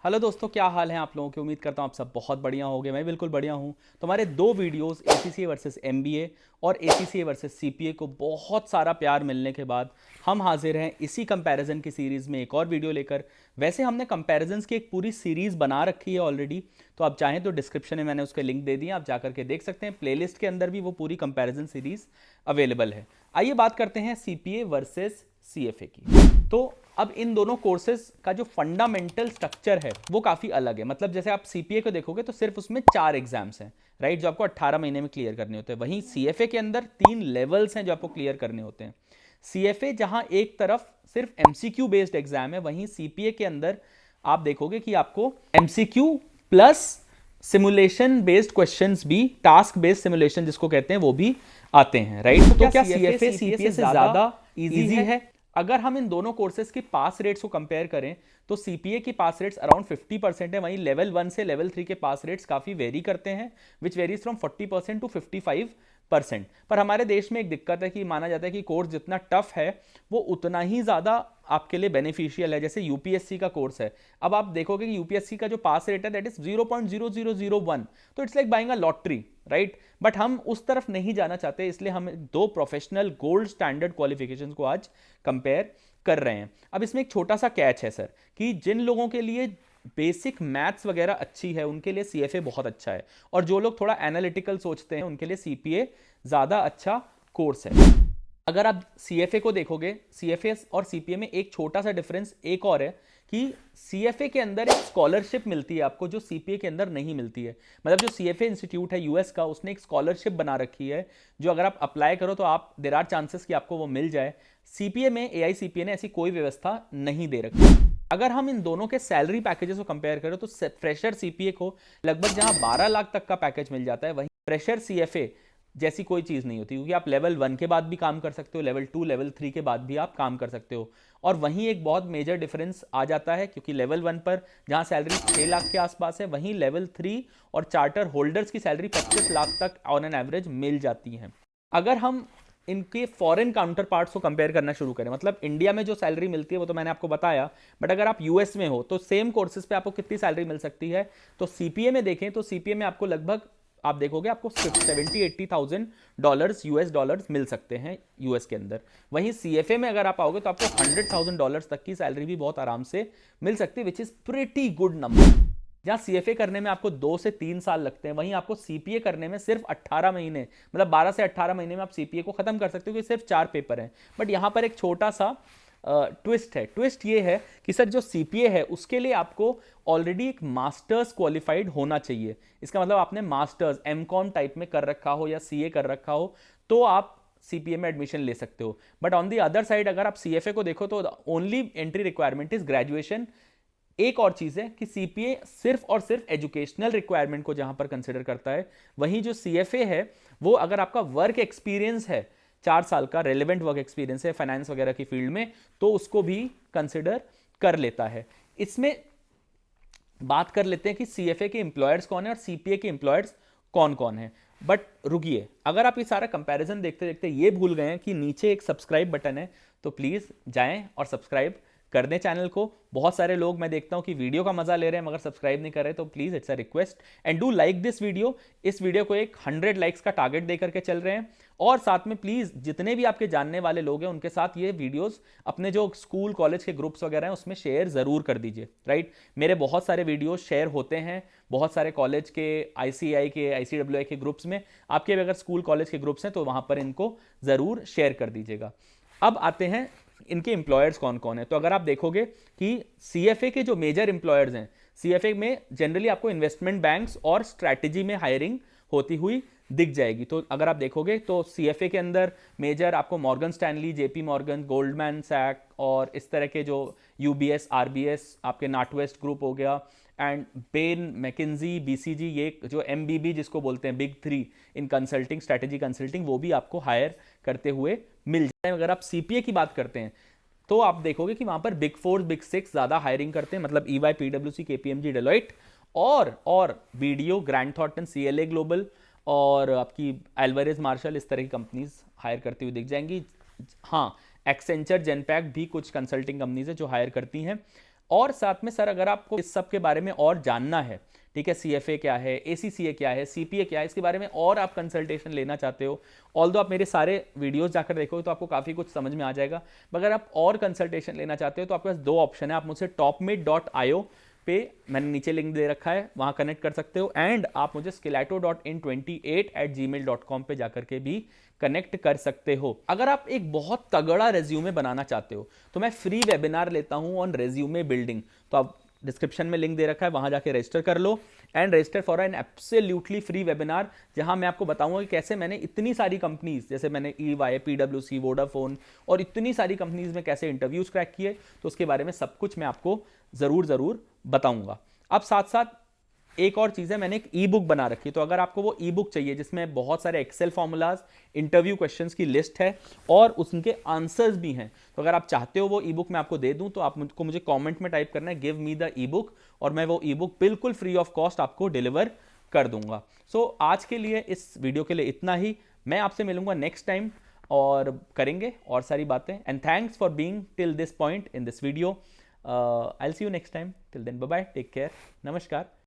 Hello दोस्तों, क्या हाल है आप लोगों की। उम्मीद करता हूँ आप सब बहुत बढ़िया होंगे। मैं बिल्कुल बढ़िया हूँ। तो हमारे दो वीडियोस एसीसीए वर्सेस एमबीए और एसीसीए वर्सेस सीपीए को बहुत सारा प्यार मिलने के बाद हम हाजिर हैं इसी कंपैरिजन की सीरीज़ में एक और वीडियो लेकर। वैसे हमने कंपैरिजन्स की एक पूरी सीरीज़ बना रखी है ऑलरेडी, तो आप चाहें तो डिस्क्रिप्शन में मैंने उसके लिंक दे दिए, आप जाकर के देख सकते हैं। प्लेलिस्ट के अंदर भी वो पूरी कंपैरिजन सीरीज़ अवेलेबल है। आइए बात करते हैं सीपीए वर्सेस सीएफए की। तो अब इन दोनों कोर्सेज का जो फंडामेंटल स्ट्रक्चर है वो काफ़ी अलग है। मतलब जैसे आप सीपीए को देखोगे तो सिर्फ उसमें 4 एग्जाम्स हैं, राइट, जो आपको 18 महीने में क्लियर करने होते हैं। वहीं सीएफए के अंदर 3 लेवल्स हैं जो आपको क्लियर करने होते हैं। सीएफए जहां एक तरफ सिर्फ एमसीक्यू बेस्ड एग्जाम है, वहीं सीपीए के अंदर आप देखोगे कि आपको MCQ plus simulation based questions भी, टास्क बेस्ड सिमुलेशन जिसको कहते हैं, वो भी आते हैं, राइट। तो क्या सीएफए सीपीए से ज्यादा इजी है? अगर हम इन दोनों कोर्सेज की पास रेट्स को कंपेयर करें तो सीपीए की पास रेट्स अराउंड 50% है, वहीं लेवल 1 से लेवल 3 के पास रेट्स काफ़ी वेरी करते हैं, विच वेरीज फ्रॉम 40% टू 55%। पर हमारे देश में एक दिक्कत है कि माना जाता है कि कोर्स जितना टफ है वो उतना ही ज़्यादा आपके लिए बेनिफिशियल है। जैसे यूपीएससी का कोर्स है, अब आप देखोगे कि यूपीएससी का जो पास रेट है दैट इज 0.0001, तो it's like buying a lottery, right. But हम उस तरफ नहीं जाना चाहते, इसलिए हम दो प्रोफेशनल गोल्ड स्टैंडर्ड क्वालिफिकेशंस को आज कंपेयर कर रहे हैं। अब इसमें एक छोटा सा कैच है सर, कि जिन लोगों के लिए बेसिक मैथ्स वगैरह अच्छी है उनके लिए सीएफए बहुत अच्छा है, और जो लोग थोड़ा एनालिटिकल सोचते हैं उनके लिए सीपीए ज़्यादा अच्छा कोर्स है। अगर आप सीएफए को देखोगे, सीएफए और सीपीए में एक छोटा सा डिफरेंस एक और है कि सीएफए के अंदर एक स्कॉलरशिप मिलती है आपको जो सीपीए के अंदर नहीं मिलती है। मतलब जो सीएफए इंस्टीट्यूट है यूएस का, उसने एक स्कॉलरशिप बना रखी है जो अगर आप अप्लाई करो तो आप देयर आर चांसेस कि आपको वो मिल जाए। सीपीए में एआईसीपीए ने ऐसी कोई व्यवस्था नहीं दे रखी। अगर हम इन दोनों के सैलरी पैकेजेस को कंपेयर करें तो फ्रेशर सीपीए को लगभग जहां 12 लाख तक का पैकेज मिल जाता है, वहीं फ्रेशर सीएफए जैसी कोई चीज़ नहीं होती, क्योंकि आप लेवल 1 के बाद भी काम कर सकते हो, लेवल 2 लेवल 3 के बाद भी आप काम कर सकते हो। और वहीं एक बहुत मेजर डिफरेंस आ जाता है, क्योंकि लेवल 1 पर जहां सैलरी 6 लाख के आसपास है, वहीं लेवल 3 और चार्टर होल्डर्स की सैलरी 25 लाख तक ऑन एन एवरेज मिल जाती है। अगर हम इनके फॉरेन काउंटर पार्ट्स को कंपेयर करना शुरू करें, मतलब इंडिया में जो सैलरी मिलती है वो तो मैंने आपको बताया, बट अगर आप यूएस में हो तो सेम कोर्सेज पे आपको कितनी सैलरी मिल सकती है। तो सीपीए में देखें तो सीपीए में आपको लगभग, आप देखोगे आपको 70-80,000 यूएस डॉलर्स मिल सकते हैं यूएस के अंदर। वहीं सीएफए में अगर आप आओगे तो आपको $100,000 तक की सैलरी भी बहुत आराम से मिल सकती है, which is pretty good number. जहां सीएफए करने में आपको 2 से 3 साल लगते हैं, वहीं आपको सीपीए करने में सिर्फ 18 महीने, मतलब 12 से 18 महीने में आप सीपीए को खत्म कर सकते हो, क्योंकि सिर्फ 4 पेपर हैं। बट यहां पर एक छोटा सा ट्विस्ट है। ट्विस्ट ये है कि सर जो सीपीए है उसके लिए आपको ऑलरेडी एक मास्टर्स क्वालिफाइड होना चाहिए। इसका मतलब आपने मास्टर्स एमकॉम टाइप में कर रखा हो या सीए कर रखा हो तो आप सीपीए में एडमिशन ले सकते हो। But on the other side अगर आप सीएफए को देखो तो only entry requirement is graduation. एक और चीज है कि सीपीए सिर्फ और सिर्फ एजुकेशनल रिक्वायरमेंट को जहां पर कंसिडर करता है, वहीं जो सीएफए है वो अगर आपका वर्क एक्सपीरियंस है, 4 साल का रेलेवेंट वर्क एक्सपीरियंस है फाइनेंस वगैरह की फील्ड में, तो उसको भी कंसिडर कर लेता है। इसमें बात कर लेते हैं कि सीएफए के एम्प्लॉयर्स कौन है और सीपीए के एम्प्लॉयर्स कौन कौन है। बट रुकिए, अगर आप ये सारा कंपैरिजन देखते देखते ये भूल गए हैं कि नीचे एक सब्सक्राइब बटन है, तो प्लीज जाएं और सब्सक्राइब कर दें चैनल को। बहुत सारे लोग मैं देखता हूं कि वीडियो का मजा ले रहे हैं मगर सब्सक्राइब नहीं कर रहे, तो please it's a request and do like this video. इस वीडियो को एक 100 लाइक्स का टारगेट देकर के चल रहे हैं, और साथ में प्लीज जितने भी आपके जानने वाले लोग हैं उनके साथ ये वीडियोस अपने जो स्कूल कॉलेज के ग्रुप्स वगैरह हैं उसमें शेयर जरूर कर दीजिए, राइट। मेरे बहुत सारे वीडियोस शेयर होते हैं बहुत सारे कॉलेज के, आईसीआई के, आईसीडब्ल्यूआई के ग्रुप्स में। आपके भी अगर स्कूल कॉलेज के ग्रुप्स हैं तो वहां पर इनको जरूर शेयर कर दीजिएगा। अब आते हैं इनके एम्प्लॉयर्स कौन कौन है। तो अगर आप देखोगे कि सीएफए के जो मेजर एम्प्लॉयर्स हैं, सीएफए में जनरली आपको इन्वेस्टमेंट बैंक्स और स्ट्रैटेजी में हायरिंग होती हुई दिख जाएगी। तो अगर आप देखोगे तो सीएफए के अंदर मेजर आपको Morgan Stanley, JP Morgan, Goldman Sachs और इस तरह के जो यूबीएस, आरबीएस, आपके नॉर्थवेस्ट ग्रुप हो गया, एंड बेन, मैकिन्जी, बीसीजी, ये जो एमबीबी जिसको बोलते हैं बिग 3 इन कंसल्टिंग, स्ट्रैटेजी कंसल्टिंग, वो भी आपको हायर करते हुए मिल जाए। अगर आप सीपीए की बात करते हैं तो आप देखोगे कि वहां पर बिग 4, बिग 6 ज्यादा हायरिंग करते हैं, मतलब ईवाई, पीडब्ल्यूसी, केपीएमजी, डेलॉइट और BDO, grand Thornton, CLA global और आपकी एल्वारेज मार्शल, इस तरह की कंपनीज हायर करती हुई दिख जाएंगी। हाँ, एक्सेंचर, जेनपैक भी कुछ कंसल्टिंग कंपनीज है जो हायर करती हैं। और साथ में सर अगर आपको इस सब के बारे में और जानना है, ठीक है, CFA क्या है, ACCA क्या है, CPA क्या है, इसके बारे में और आप कंसल्टेशन लेना चाहते हो, ऑल्दो आप मेरे सारे वीडियोस जाकर देखोगे तो आपको काफ़ी कुछ समझ में आ जाएगा। मगर आप और कंसल्टेशन लेना चाहते हो तो आपके पास दो ऑप्शन है। आप मुझसे topmate.io पे, मैंने नीचे लिंक दे रखा है, वहाँ कनेक्ट कर सकते हो, एंड आप मुझे skeleto.in28@gmail.com पे जाकर के भी कनेक्ट कर सकते हो। अगर आप एक बहुत तगड़ा रेज्यूमे बनाना चाहते हो तो मैं फ्री वेबिनार लेता हूँ ऑन रेज्यूमे बिल्डिंग, तो आप डिस्क्रिप्शन में लिंक दे रखा है, वहां जाके रजिस्टर कर लो and register for an absolutely free webinar, जहां मैं आपको बताऊंगा कि कैसे मैंने इतनी सारी कंपनीज, जैसे मैंने EY, PwC, वोडाफोन और इतनी सारी कंपनीज में कैसे इंटरव्यूज क्रैक किए, तो उसके बारे में सब कुछ मैं आपको जरूर बताऊंगा। अब साथ साथ एक और चीज़ है, मैंने एक ई बुक बना रखी है, तो अगर आपको वो ई बुक चाहिए जिसमें बहुत सारे एक्सेल फॉर्मूलाज, इंटरव्यू क्वेश्चंस की लिस्ट है और उसके आंसर्स भी हैं, तो अगर आप चाहते हो वो ई बुक मैं आपको दे दूं तो आप मुझे कमेंट में टाइप करना है give me the E book, और मैं वो ई बुक बिल्कुल फ्री ऑफ कॉस्ट आपको डिलीवर कर दूंगा। सो आज के लिए, इस वीडियो के लिए इतना ही। मैं आपसे मिलूंगा नेक्स्ट टाइम और करेंगे और सारी बातें। And thanks for being till this point in this video. I will see you next time. Till then bye bye, take care, नमस्कार।